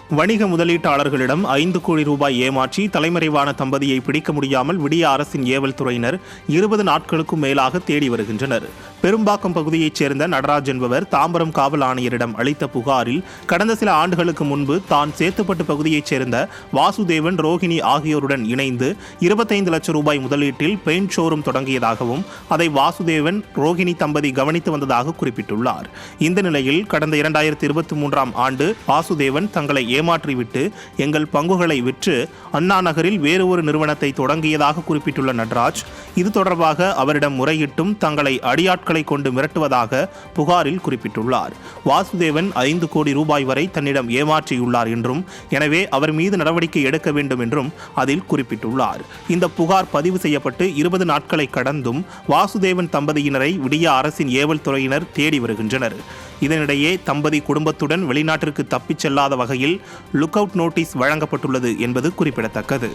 வணிக முதலீட்டாளர்களிடம் 5 கோடி ரூபாய் ஏமாற்றி தலைமறைவான தம்பதியை பிடிக்க முடியாமல் விடிய அரசின் ஏவல் துறையினர் 20 நாட்களுக்கும் மேலாக தேடி வருகின்றனர். பெரும்பாக்கம் பகுதியைச் சேர்ந்த நடராஜ் என்பவர் தாம்பரம் காவல் ஆணையரிடம் அளித்த புகாரில் கடந்த சில ஆண்டுகளுக்கு முன்பு தான் சேத்துப்பட்டு பகுதியைச் சேர்ந்த வாசுதேவன், ரோஹிணி ஆகியோருடன் இணைந்து 25 லட்சம் ரூபாய் முதலீட்டில் பெயிண்ட் ஷோரூம் தொடங்கியதாகவும் அதை வாசுதேவன், ரோஹிணி தம்பதி கவனித்து வந்ததாக குறிப்பிட்டுள்ளார். இந்த நிலையில் கடந்த 2023ஆம் ஆண்டு வாசுதேவன் தங்களை ஏமாற்றிவிட்டு எங்கள் பங்குகளை விற்று அண்ணா நகரில் வேறு ஒரு நிறுவனத்தை தொடங்கியதாக குறிப்பிட்டுள்ள நடராஜ், இது தொடர்பாக அவரிடம் முறையிட்டும் தங்களை அடியாட்களை கொண்டு மிரட்டுவதாக புகாரில் குறிப்பிட்டுள்ளார். வாசுதேவன் 5 கோடி ரூபாய் வரை தன்னிடம் ஏமாற்றியுள்ளார் என்றும், எனவே அவர் மீது நடவடிக்கை எடுக்க வேண்டும் என்றும் அதில் குறிப்பிட்டுள்ளார். இந்த புகார் பதிவு செய்யப்பட்டு 20 நாட்களை கடந்தும் வாசுதேவன் தம்பதியினரை விடிய அரசின் ஏவல் துறையினர் தேடி வருகின்றனர். இதனிடையே தம்பதி குடும்பத்துடன் வெளிநாட்டிற்கு தப்பிச் செல்லாத வகையில் லுக் அவுட் நோட்டீஸ் வழங்கப்பட்டுள்ளது என்பது குறிப்பிடத்தக்கது.